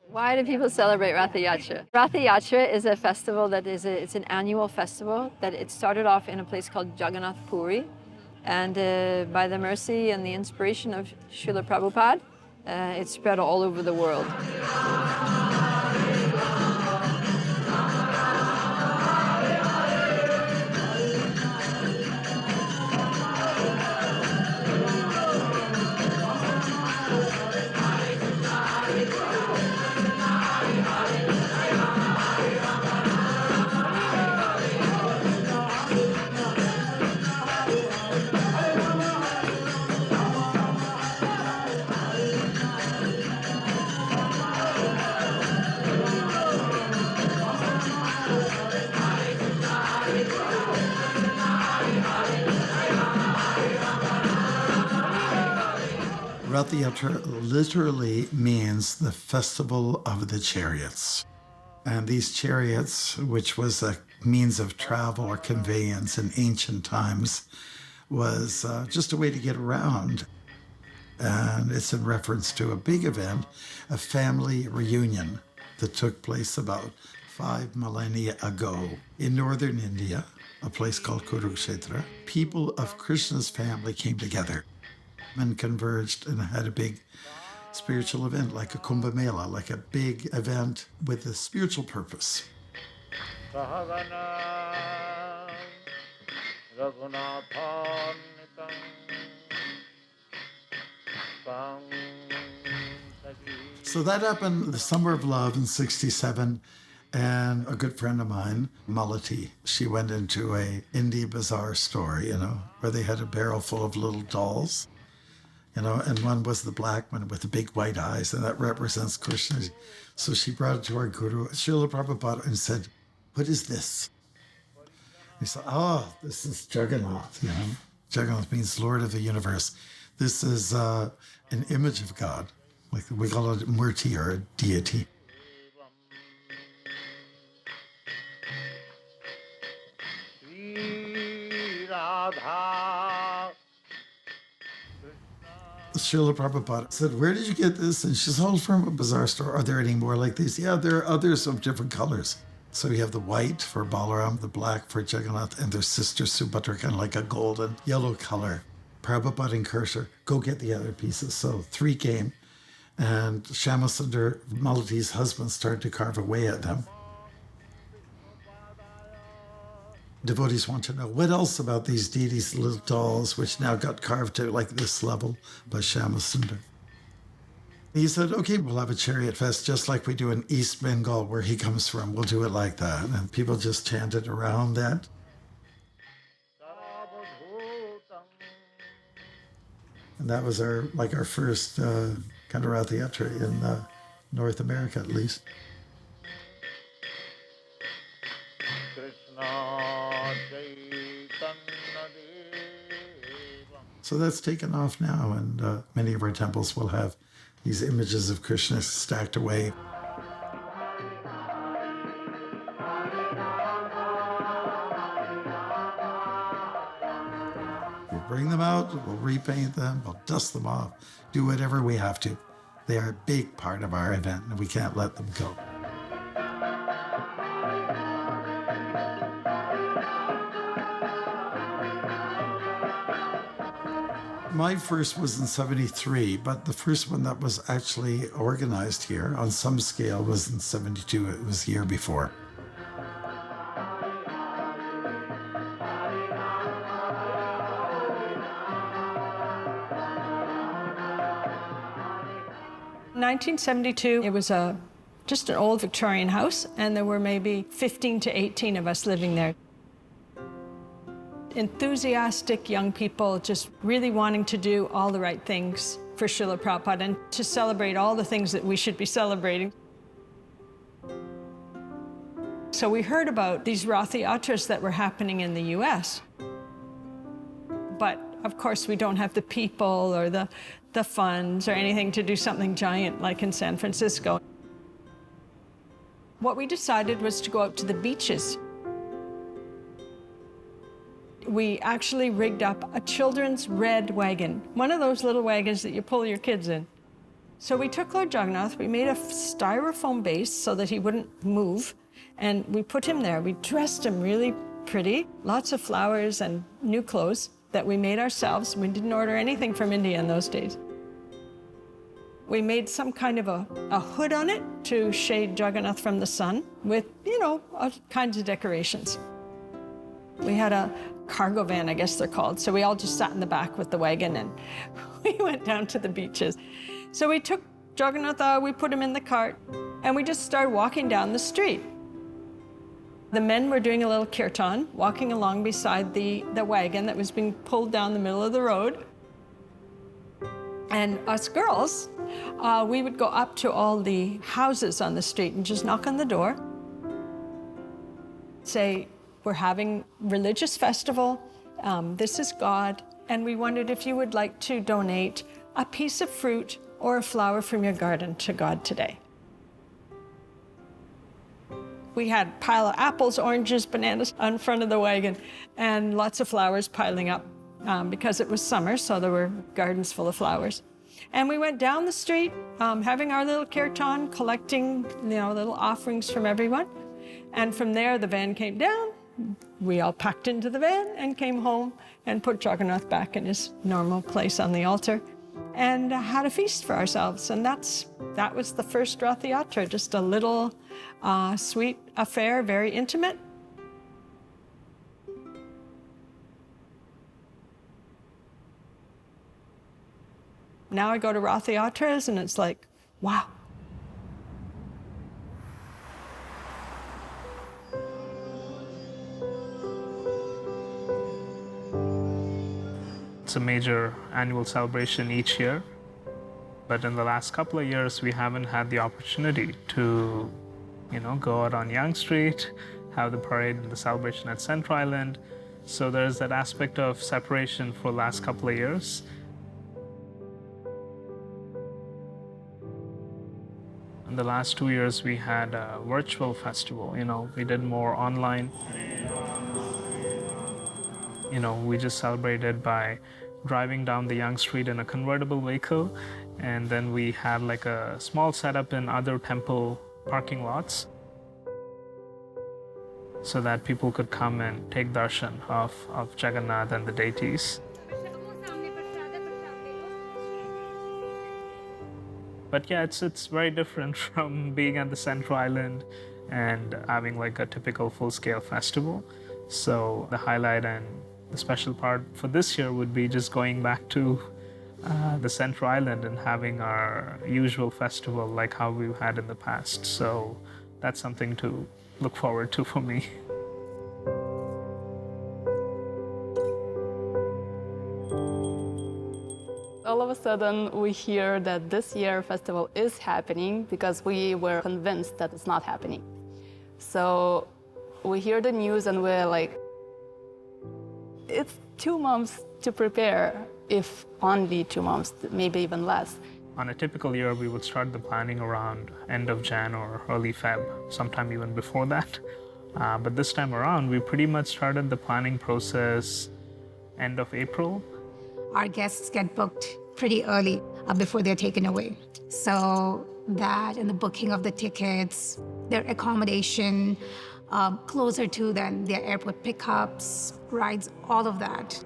Why do people celebrate Ratha Yatra? Ratha Yatra is a festival it's an annual festival that it started off in a place called Jagannath Puri. And by the mercy and the inspiration of Srila Prabhupada, it spread all over the world. Ratha Yatra literally means the Festival of the Chariots. And these chariots, which was a means of travel or conveyance in ancient times, was just a way to get around. And it's in reference to a big event, a family reunion that took place about 5 millennia ago in northern India, a place called Kurukshetra. People of Krishna's family came together and converged and had a big spiritual event, like a Kumbh Mela, like a big event with a spiritual purpose. So that happened the summer of love in 67. And a good friend of mine, Malati, she went into a Indie Bazaar store, where they had a barrel full of little dolls. And one was the black one with the big white eyes, and that represents Krishna. So she brought it to our guru, Srila Prabhupada, and said, "What is this?" He said, "Oh, this is Jagannath, Jagannath means Lord of the universe. This is an image of God. Like we call it Murti or a deity." Srila Prabhupada said, "Where did you get this?" And she said, "Oh, from a bazaar store. Are there any more like these?" "Yeah, there are others of different colors." So you have the white for Balaram, the black for Jagannath, and their sister Subhadra, kind of like a golden yellow color. Prabhupada encouraged her, "Go get the other pieces." So 3 came, and Shyamasunder, Malati's husband, started to carve away at them. Devotees want to know what else about these deities, little dolls, which now got carved to like this level by Shyamasunder. He said, "Okay, we'll have a chariot fest just like we do in East Bengal, where he comes from. We'll do it like that." And people just chanted around that. And that was our first kind of Ratha Yatra in North America, at least. So that's taken off now, and many of our temples will have these images of Krishna stacked away. We'll bring them out, we'll repaint them, we'll dust them off, do whatever we have to. They are a big part of our event, and we can't let them go. My first was in 73, but the first one that was actually organized here on some scale was in 72. It was the year before. In 1972, it was just an old Victorian house, and there were maybe 15 to 18 of us living there. Enthusiastic young people just really wanting to do all the right things for Srila Prabhupada and to celebrate all the things that we should be celebrating. So we heard about these Ratha Yatras that were happening in the US. But of course we don't have the people or the funds or anything to do something giant like in San Francisco. What we decided was to go out to the beaches. We actually rigged up a children's red wagon, one of those little wagons that you pull your kids in. So we took Lord Jagannath, we made a styrofoam base so that he wouldn't move, and we put him there. We dressed him really pretty, lots of flowers and new clothes that we made ourselves. We didn't order anything from India in those days. We made some kind of a hood on it to shade Jagannath from the sun with, all kinds of decorations. We had a cargo van, I guess they're called, so we all just sat in the back with the wagon and we went down to the beaches. So we took Jagannath out, we put him in the cart, and we just started walking down the street. The men were doing a little kirtan, walking along beside the wagon that was being pulled down the middle of the road. And us girls, we would go up to all the houses on the street and just knock on the door, say, we're having religious festival, this is God, and we wondered if you would like to donate a piece of fruit or a flower from your garden to God today. We had a pile of apples, oranges, bananas in front of the wagon, and lots of flowers piling up because it was summer, so there were gardens full of flowers. And we went down the street, having our little kirtan, collecting, little offerings from everyone. And from there, the van came down. We all packed into the van and came home and put Jagannath back in his normal place on the altar and had a feast for ourselves. And that was the first Ratha Yatra, just a little sweet affair, very intimate. Now I go to Ratha Yatras and it's like, wow. It's a major annual celebration each year, but in the last couple of years we haven't had the opportunity to, go out on Yonge Street, have the parade and the celebration at Centre Island. So there's that aspect of separation for the last couple of years. In the last 2 years we had a virtual festival, we did more online. We just celebrated by driving down the Yonge Street in a convertible vehicle, and then we had like a small setup in other temple parking lots so that people could come and take darshan of Jagannath and the deities. But yeah, it's very different from being at the Centre Island and having like a typical full-scale festival. So the highlight and the special part for this year would be just going back to the Centre Island and having our usual festival like how we've had in the past. So that's something to look forward to for me. All of a sudden, we hear that this year festival is happening because we were convinced that it's not happening. So we hear the news and we're like, it's 2 months to prepare, if only 2 months, maybe even less. On a typical year, we would start the planning around end of Jan or early Feb, sometime even before that. But this time around, we pretty much started the planning process end of April. Our guests get booked pretty early before they're taken away. So that and the booking of the tickets, their accommodation, closer to then their airport pickups, rides, all of that.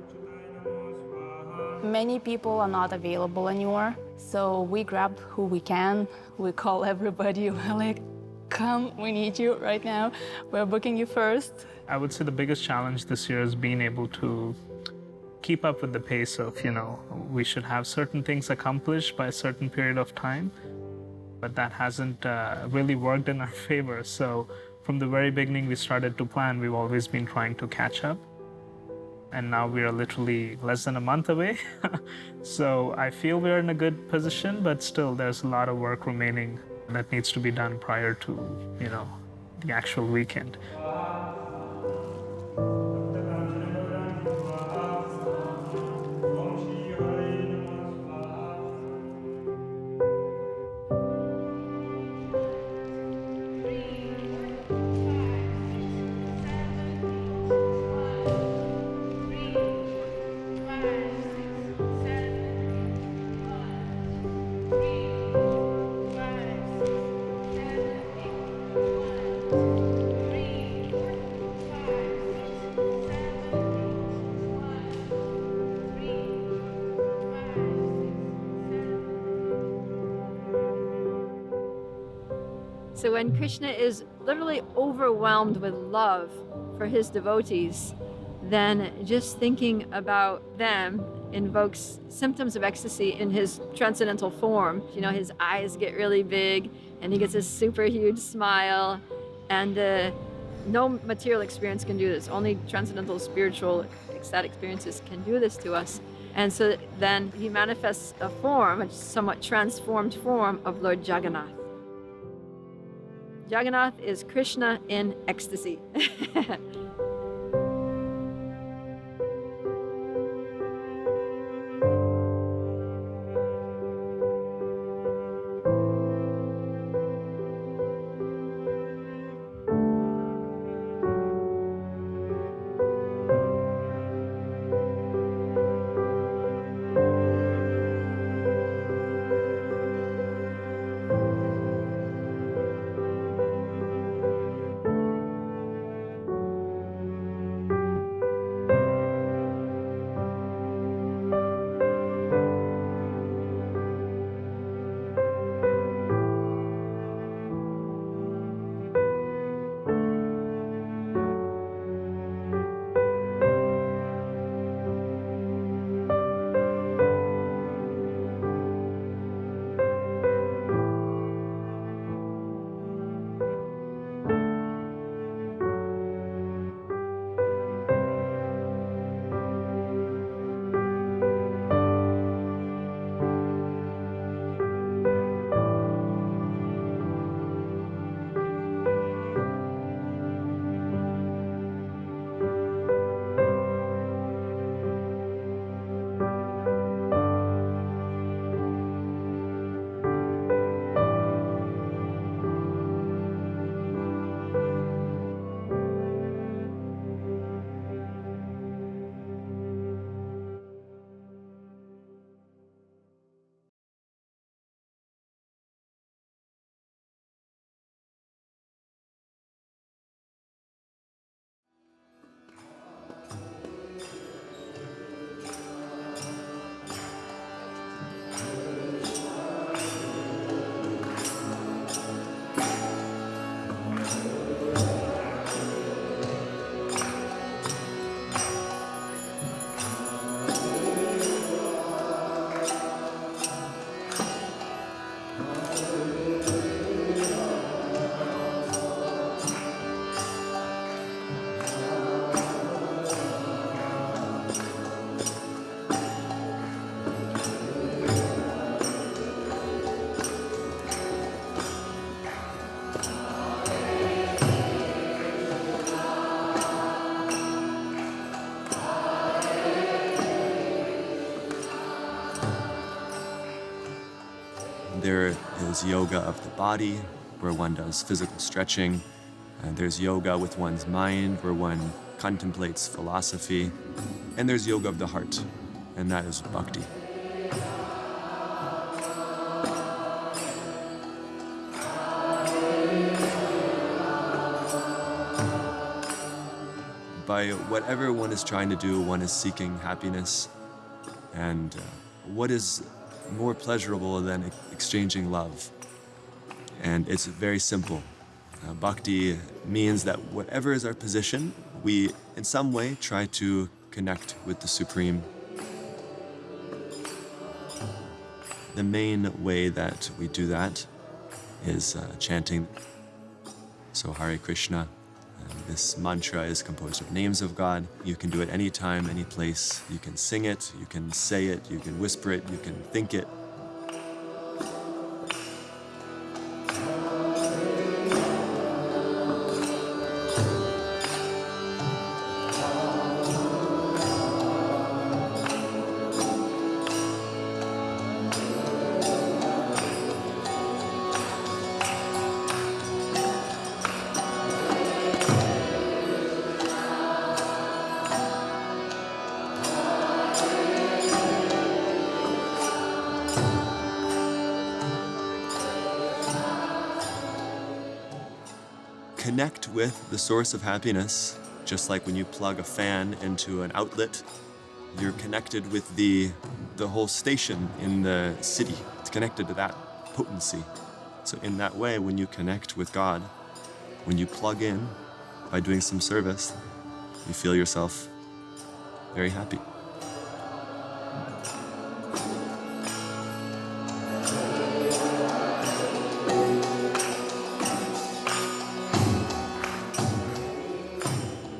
Many people are not available anymore, so we grab who we can. We call everybody, we're like, come, we need you right now. We're booking you first. I would say the biggest challenge this year is being able to keep up with the pace of, we should have certain things accomplished by a certain period of time, but that hasn't really worked in our favor. So from the very beginning we started to plan, we've always been trying to catch up. And now we are literally less than a month away. So I feel we're in a good position, but still there's a lot of work remaining that needs to be done prior to, the actual weekend. So when Krishna is literally overwhelmed with love for his devotees, then just thinking about them invokes symptoms of ecstasy in his transcendental form. You know, his eyes get really big and he gets a super huge smile, and no material experience can do this. Only transcendental, spiritual, ecstatic experiences can do this to us. And so then he manifests a form, a somewhat transformed form of Lord Jagannath. Jagannath is Krishna in ecstasy. There is yoga of the body, where one does physical stretching. And there's yoga with one's mind, where one contemplates philosophy. And there's yoga of the heart, and that is bhakti. By whatever one is trying to do, one is seeking happiness. And what is more pleasurable than exchanging love? And it's very simple. Bhakti means that whatever is our position, we in some way try to connect with the Supreme. The main way that we do that is chanting. So Hare Krishna. This mantra is composed of names of God. You can do it anytime, any place. You can sing it, you can say it, you can whisper it, you can think it. Connect with the source of happiness, just like when you plug a fan into an outlet, you're connected with the whole station in the city. It's connected to that potency. So in that way, when you connect with God, when you plug in by doing some service, you feel yourself very happy.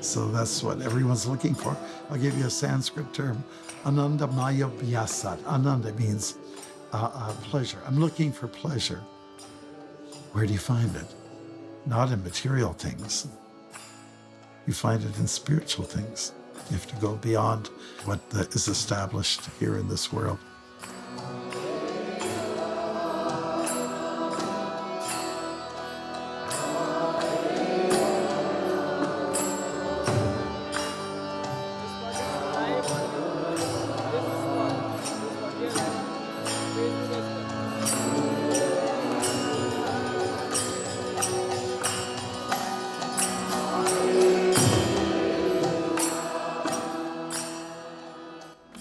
So that's what everyone's looking for. I'll give you a Sanskrit term, Ananda Maya Vyasat. Ananda means pleasure. I'm looking for pleasure. Where do you find it? Not in material things. You find it in spiritual things. You have to go beyond what is established here in this world.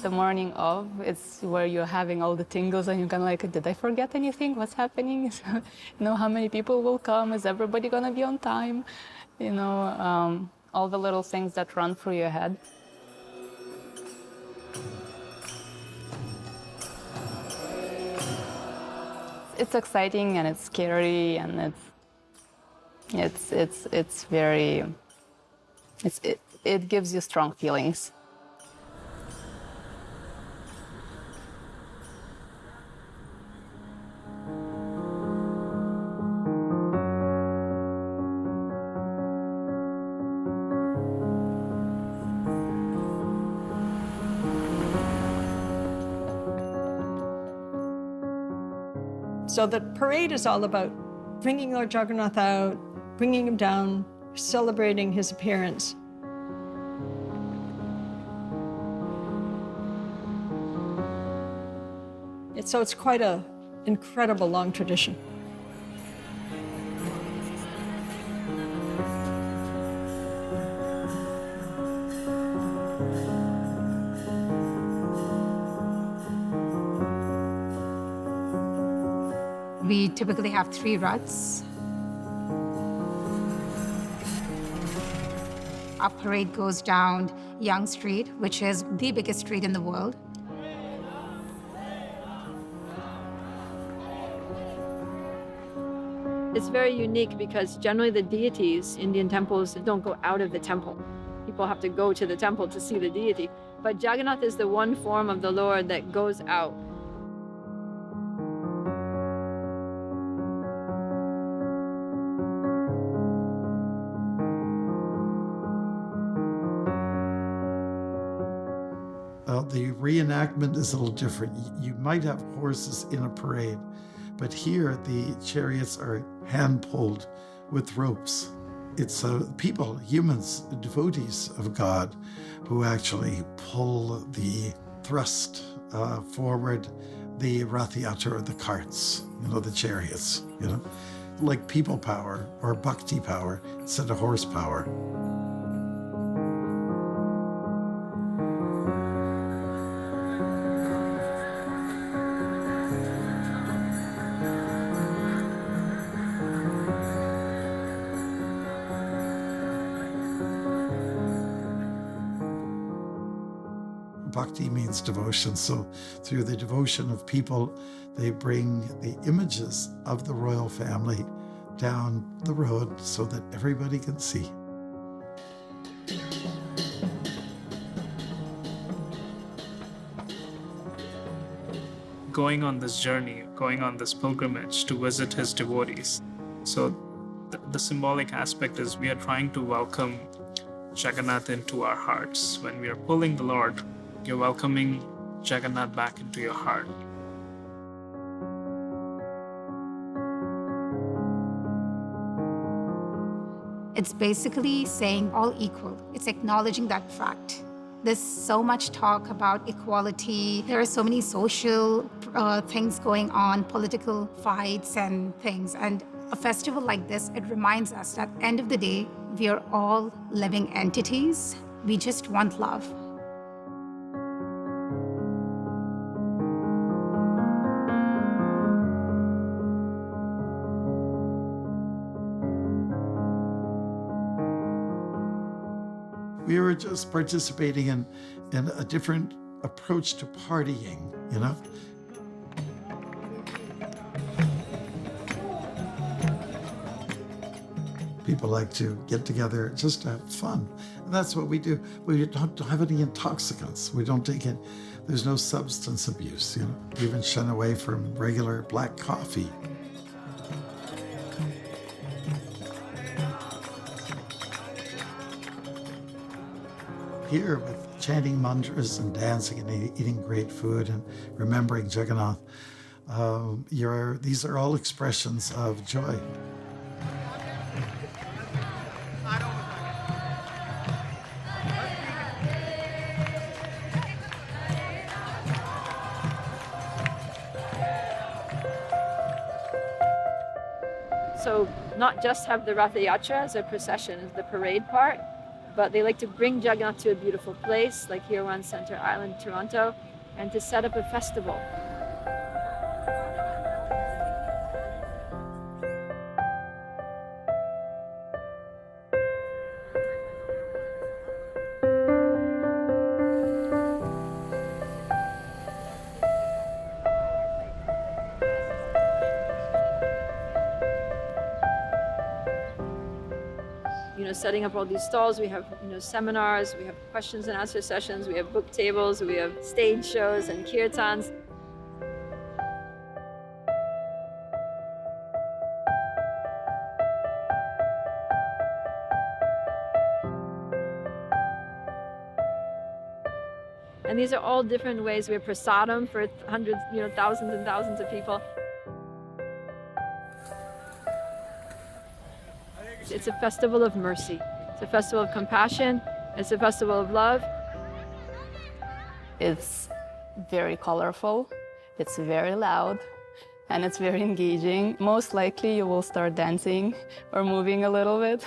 The morning of, it's where you're having all the tingles and you're kind of like, did I forget anything? What's happening? How many people will come? Is everybody gonna be on time? All the little things that run through your head. It's exciting and it's scary and it's very, it gives you strong feelings. So the parade is all about bringing Lord Jagannath out, bringing him down, celebrating his appearance. So it's quite an incredible long tradition. We typically have 3 ruts. Our parade goes down Yonge Street, which is the biggest street in the world. It's very unique because generally the deities, Indian temples, don't go out of the temple. People have to go to the temple to see the deity. But Jagannath is the one form of the Lord that goes out. The reenactment is a little different. You might have horses in a parade, but here the chariots are hand-pulled with ropes. It's people, humans, devotees of God, who actually pull the thrust forward the Ratha Yatra, the carts, the chariots, like people power or bhakti power instead of horsepower. Bhakti means devotion, so through the devotion of people, they bring the images of the royal family down the road so that everybody can see. Going on this journey, going on this pilgrimage to visit his devotees. So the symbolic aspect is we are trying to welcome Jagannath into our hearts. When we are pulling the Lord, you're welcoming Jagannath back into your heart. It's basically saying all equal. It's acknowledging that fact. There's so much talk about equality. There are so many social things going on, political fights and things. And a festival like this, it reminds us that at the end of the day, we are all living entities. We just want love. We were just participating in a different approach to partying, you know? People like to get together just to have fun. And that's what we do. We don't have any intoxicants. We don't take it. There's no substance abuse, you know? We even shun away from regular black coffee. Here with chanting mantras and dancing and eating great food and remembering Jagannath, these are all expressions of joy. So not just have the Ratha Yatra as a procession, the parade part, but they like to bring Jagannath to a beautiful place, like here on Center Island, Toronto, and to set up a festival. Setting up all these stalls, we have seminars, we have questions and answer sessions, we have book tables, we have stage shows and kirtans. And these are all different ways. We have prasadam for hundreds, thousands and thousands of people. It's a festival of mercy. It's a festival of compassion. It's a festival of love. It's very colorful, it's very loud, and it's very engaging. Most likely you will start dancing or moving a little bit,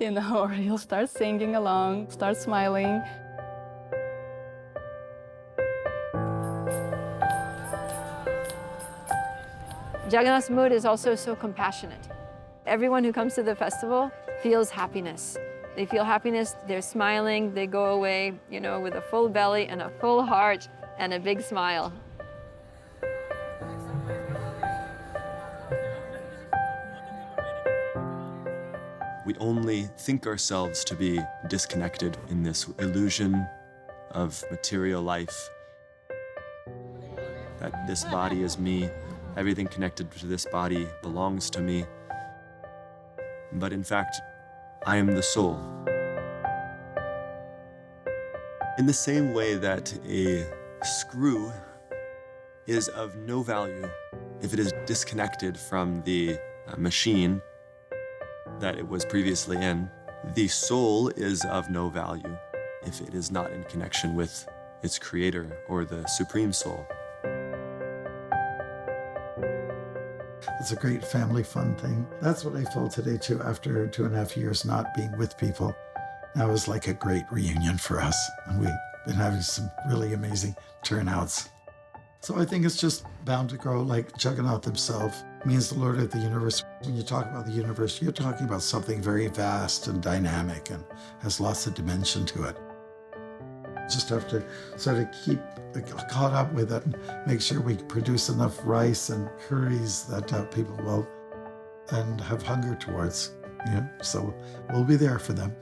or you'll start singing along, start smiling. Jagannath's mood is also so compassionate. Everyone who comes to the festival feels happiness. They feel happiness, they're smiling, they go away, with a full belly and a full heart and a big smile. We only think ourselves to be disconnected in this illusion of material life, that this body is me, everything connected to this body belongs to me. But in fact, I am the soul. In the same way that a screw is of no value if it is disconnected from the machine that it was previously in, the soul is of no value if it is not in connection with its creator or the supreme soul. It's a great family fun thing. That's what I felt today too, after 2.5 years not being with people. That was like a great reunion for us. And we've been having some really amazing turnouts. So I think it's just bound to grow, like Jagannath himself means the Lord of the universe. When you talk about the universe, you're talking about something very vast and dynamic and has lots of dimension to it. Just have to sort of keep caught up with it and make sure we produce enough rice and curries that people will and have hunger towards. So we'll be there for them.